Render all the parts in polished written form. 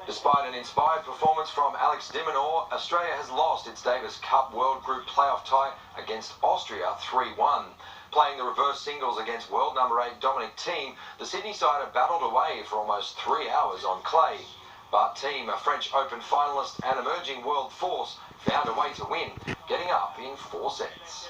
Despite an inspired performance from Alex de Minaur, Australia has lost its Davis Cup World Group playoff tie against Austria 3-1. Playing the reverse singles against world number 8 Dominic Thiem, the Sydney sider battled away for almost 3 hours on clay. But Thiem, a French Open finalist and emerging world force, found a way to win, getting up in 4 sets.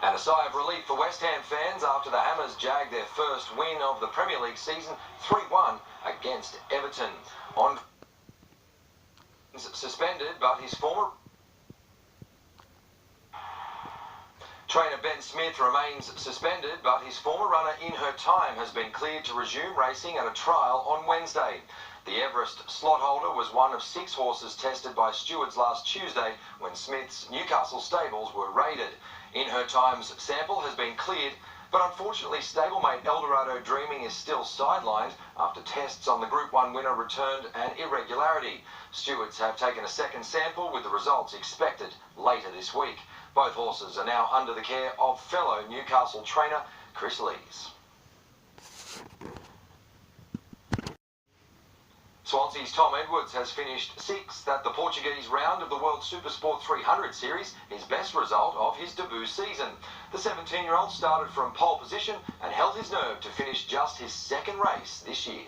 And a sigh of relief for West Ham fans after the Hammers jagged their first win of the Premier League season 3-1 against Everton. On suspended, but his former trainer Ben Smith remains suspended, but his former runner In Her Time has been cleared to resume racing at a trial on Wednesday. The Everest slot holder was one of 6 horses tested by stewards last Tuesday when Smith's Newcastle stables were raided. In Her Time's sample has been cleared, but unfortunately stablemate Eldorado Dreaming is still sidelined after tests on the Group 1 winner returned an irregularity. Stewards have taken a second sample with the results expected later this week. Both horses are now under the care of fellow Newcastle trainer Chris Lees. Swansea's Tom Edwards has finished 6th at the Portuguese round of the World Supersport 300 Series, his best result of his debut season. The 17-year-old started from pole position and held his nerve to finish just his 2nd race this year.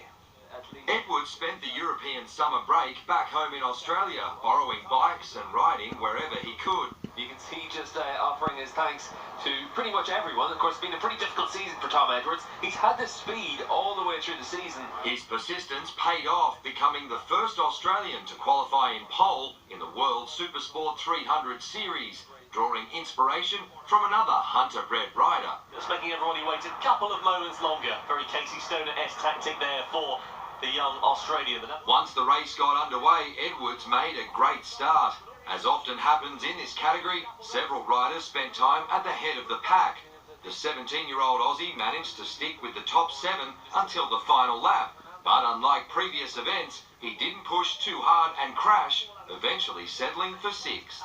Edwards spent the European summer break back home in Australia, borrowing bikes and riding wherever he could. You can see just offering his thanks to pretty much everyone. Of course, it's been a pretty difficult season for Tom Edwards. He's had the speed all the way through the season. His persistence paid off, becoming the first Australian to qualify in pole in the World Supersport 300 Series, drawing inspiration from another Hunter-bred rider. Just making everybody wait a couple of moments longer. Very Casey Stoner-esque tactic there for the young Australian. Once the race got underway, Edwards made a great start. As often happens in this category, several riders spent time at the head of the pack. The 17-year-old Aussie managed to stick with the top 7 until the final lap, but unlike previous events, he didn't push too hard and crash, eventually settling for 6th.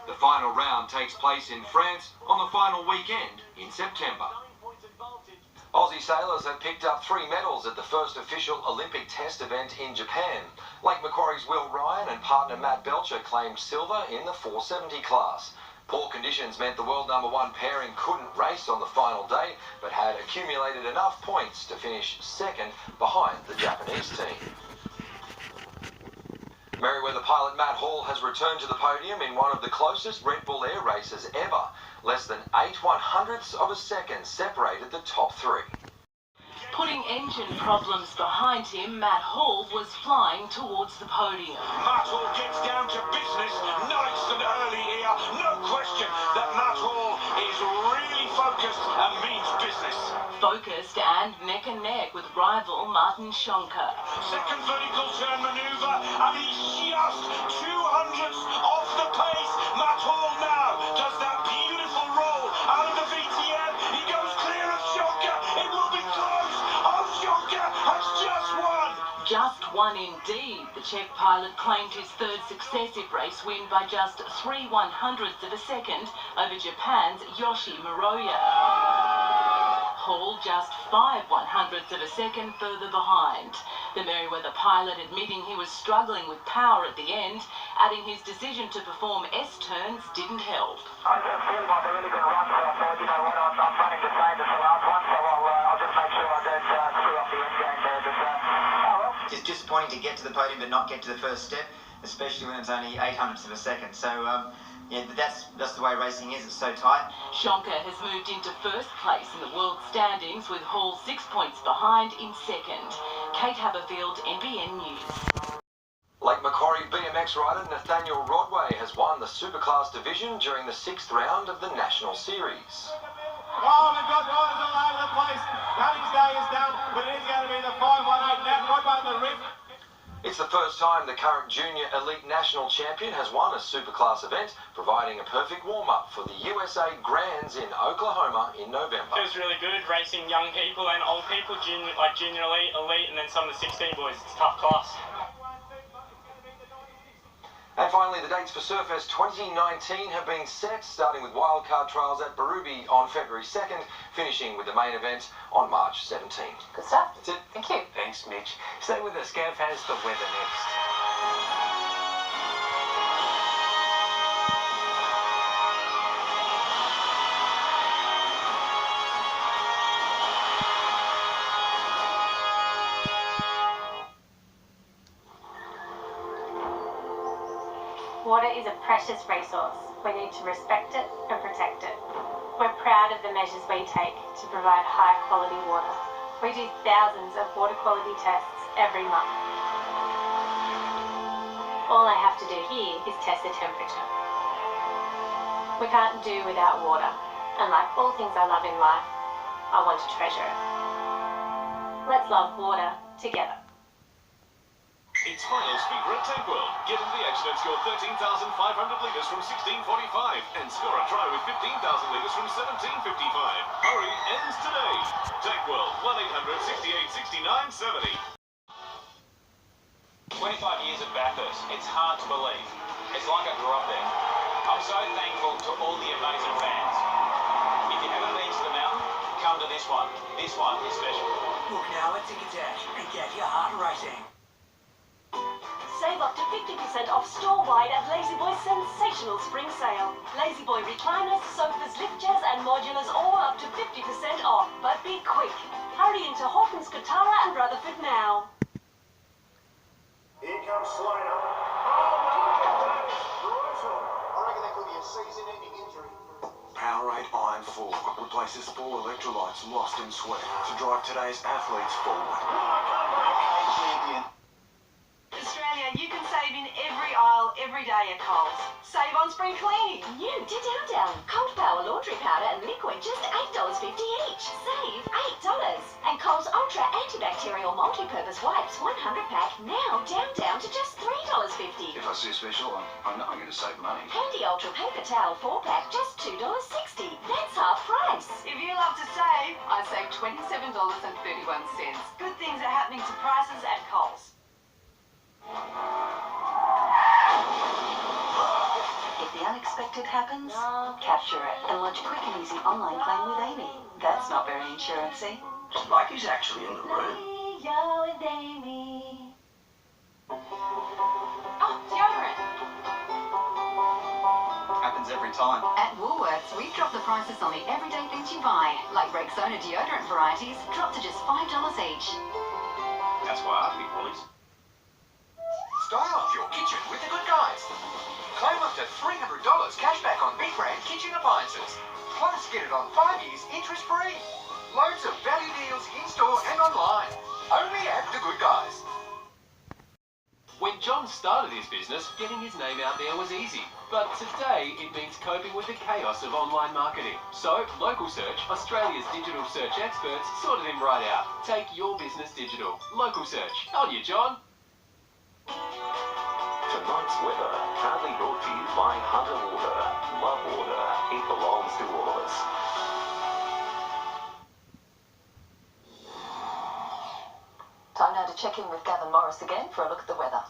The final round takes place in France on the final weekend in September. Aussie sailors have picked up 3 medals at the first official Olympic test event in Japan. Lake Macquarie's Will Ryan and partner Matt Belcher claimed silver in the 470 class. Poor conditions meant the world number 1 pairing couldn't race on the final day, but had accumulated enough points to finish 2nd behind the Japanese team. Merryweather pilot Matt Hall has returned to the podium in one of the closest Red Bull Air races ever. Less than 8/100ths of a second separated the top 3. Putting engine problems behind him, Matt Hall was flying towards the podium. Matt Hall gets down to business, nice and early here. No question that Matt Hall is really focused and means business. Focused and neck with rival Martin Schonker. Second vertical turn manoeuvre, and he's just 200ths off the pace. Matt Hall now does that beautiful roll out of the VTM. He goes clear of Schonker. It will be close. Oh, Schonker has just won. Just won indeed. The Czech pilot claimed his 3rd successive race win by just 3/100ths of a second over Japan's Yoshi Miroya. Hall just 5/100ths of a second further behind. The Merryweather pilot admitting he was struggling with power at the end, adding his decision to perform S-turns didn't help. I feel like a really good run, so I thought, you know what, I'm running the same as the last one, so I'll just make sure I don't screw up the end game there. But, oh well. It's disappointing to get to the podium but not get to the first step, especially when it's only 800ths of a second. So, yeah, that's the way racing is. It's so tight. Schonker has moved into 1st place in the world standings with Hall 6 points behind in 2nd. Kate Haberfield, NBN News. Lake Macquarie BMX rider Nathaniel Rodway has won the Superclass division during the 6th round of the National Series. Oh, we've got riders all over the place. Cutting's day is done, but it is going to be the 518 Nat Rodway on the rip. It's the first time the current junior elite national champion has won a Superclass event, providing a perfect warm-up for the USA Grands in Oklahoma in November. Feels really good racing young people and old people, junior elite, and then some of the 16 boys. It's a tough class. And finally, the dates for Surfest 2019 have been set, starting with wildcard trials at Berube on February 2nd, finishing with the main event on March 17th. Good stuff. That's it. Thank you. Thanks, Mitch. Stay with us. Gav has the weather next. Water is a precious resource. We need to respect it and protect it. We're proud of the measures we take to provide high quality water. We do thousands of water quality tests every month. All I have to do here is test the temperature. We can't do without water, and like all things I love in life, I want to treasure it. Let's love water together. It's final speed at Tank World. Get into the action and score 13,500 litres from 16.45 and score a try with 15,000 litres from 17.55. Hurry ends today. Tank World, 1-800-68-69-70. 25 years at Bathurst. It's hard to believe. It's like I grew up there. I'm so thankful to all the amazing fans. If you haven't been to the mountain, come to this one. This one is special. Book now at Ticketek and get your heart racing. Save up to 50% off store-wide at La-Z-Boy's sensational spring sale. La-Z-Boy recliners, sofas, lift chairs and modulars all up to 50% off. But be quick. Hurry into Hawkins, Katara and Rutherford now. Here comes Slater. Oh, that is brutal. I reckon that could be a season-ending injury. Powerade Iron 4 replaces 4 electrolytes lost in sweat to drive today's athletes forward. Australia, you can save in every aisle every day at Coles. Save on spring cleaning. New to Down. Cold Power laundry powder and liquid, just $8.50 each. Save $8. And Coles Ultra antibacterial multi-purpose wipes 100-pack now down to just $3.50. If I see a special, I know I'm going to save money. Handy Ultra paper towel 4-pack, just $2.60. That's half price. If you love to save, I save $27.31. Good things are happening to prices at Coles. If the unexpected happens, capture it and lodge quick and easy online claim with Amy. That's not very insurance-y. Like he's actually in the room. Oh, deodorant. Happens every time. At Woolworths, we've dropped the prices on the everyday things you buy, like Rexona deodorant varieties, dropped to just $5 each. That's why I pick Woolies. Style off your kitchen with the Good Guys. Claim up to $300 cash back on big brand kitchen appliances. Plus, get it on 5 years interest-free. Loads of value deals in-store and online. Only at the Good Guys. When John started his business, getting his name out there was easy. But today, it means coping with the chaos of online marketing. So, Local Search, Australia's digital search experts, sorted him right out. Take your business digital. Local Search. On you, John. Tonight's weather, proudly brought to you by Hunter Water. Love water. It belongs to all of us. Time now to check in with Gavin Morris again for a look at the weather.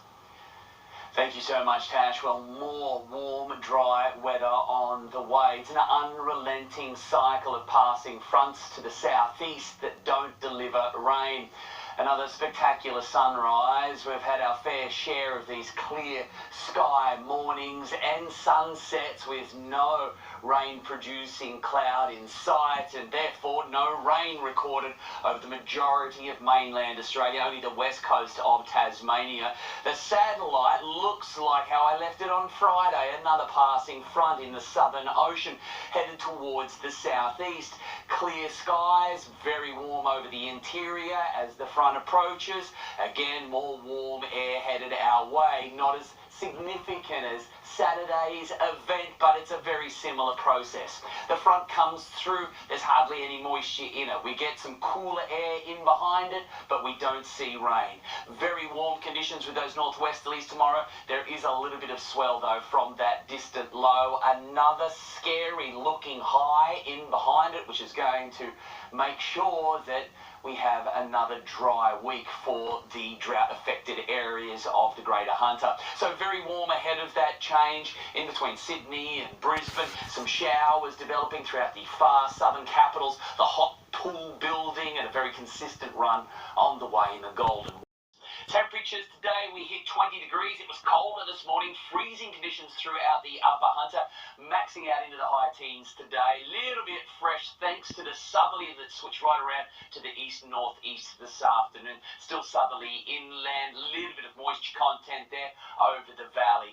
Thank you so much, Tash. Well, more warm, dry weather on the way. It's an unrelenting cycle of passing fronts to the southeast that don't deliver rain. Another spectacular sunrise. We've had our fair share of these clear sky mornings and sunsets with no rain-producing cloud in sight and therefore no rain recorded over the majority of mainland Australia, only the west coast of Tasmania. The satellite looks like how I left it on Friday, another passing front in the Southern Ocean headed towards the southeast. Clear skies, very warm over the interior as the front approaches. Again, more warm air headed our way, not as significant as Saturday's event, but it's a very similar process. The front comes through, there's hardly any moisture in it. We get some cooler air in behind it, but we don't see rain. Very warm conditions with those northwesterlies tomorrow. There is a little bit of swell though from that distant low. Another scary looking high in behind it, which is going to make sure that we have another dry week for the drought-affected areas of the Greater Hunter. So very warm ahead of that change in between Sydney and Brisbane. Some showers developing throughout the far southern capitals. The hot pool building and a very consistent run on the way in the Golden. Temperatures today, we hit 20 degrees. It was colder this morning, freezing conditions throughout the Upper Hunter, maxing out into the high teens today. Little bit fresh thanks to the southerly that switched right around to the east-northeast this afternoon. Still southerly inland, little bit of moisture content there over the valley.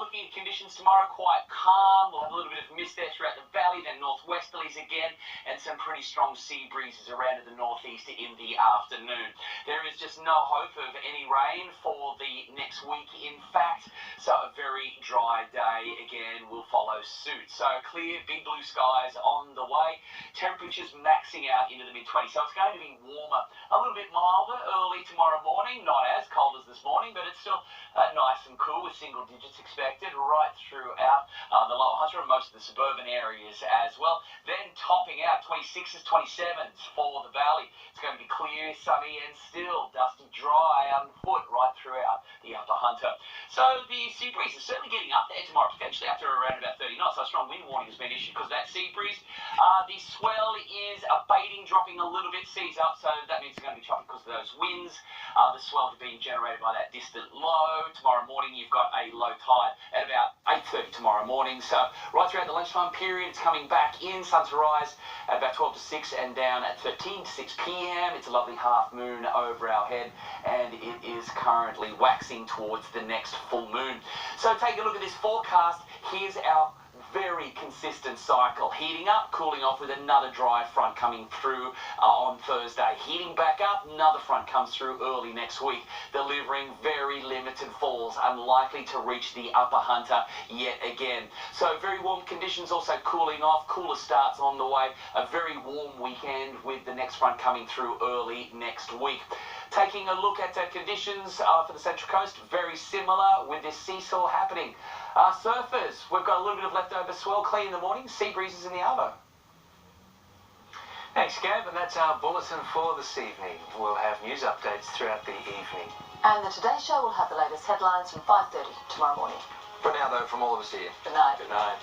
Looking at conditions tomorrow, quite calm. We'll have a little bit of mist there throughout the valley, then northwesterlies again, and some pretty strong sea breezes around to the northeast in the afternoon. There is just no hope of any rain for the next week, in fact, so a very dry day again will follow suit. So clear, big blue skies on the way, temperatures maxing out into the mid-20s, so it's going to be warmer, a little bit milder early tomorrow morning, not as cold as this morning, but it's still nice and cool with single digits expected right throughout the Lower Hunter and most of the suburban areas as well. Then topping out 26s, 27s for the valley. It's going to be clear, sunny and still dusty, dry foot right throughout the Upper Hunter. So the sea breeze is certainly getting up there tomorrow, potentially up to around about 30 knots. So a strong wind warning has been issued because of that sea breeze. The swell is abating, dropping a little bit, seas up, so that means it's going to be choppy because of those winds. The swell is being generated by that distant low. Tomorrow morning you've got a low tide at about 8:30 tomorrow morning. So right throughout the lunchtime period, it's coming back in. Sun to rise at about 12 to 6 and down at 13 to 6 p.m. It's a lovely half moon over our head, and it is currently waxing towards the next full moon. So take a look at this forecast. Here's our very consistent cycle. Heating up, cooling off with another dry front coming through on Thursday. Heating back up, another front comes through early next week, delivering very limited falls, unlikely to reach the Upper Hunter yet again. So very warm conditions, also cooling off, cooler starts on the way. A very warm weekend with the next front coming through early next week. Taking a look at conditions for the Central Coast, very similar with this seesaw happening. Surfers, we've got a little bit of leftover swell, clean in the morning, sea breezes in the arbour. Thanks, Gav, and that's our bulletin for this evening. We'll have news updates throughout the evening. And the Today Show will have the latest headlines from 5:30 tomorrow morning. For now, though, from all of us here. Good night. Good night.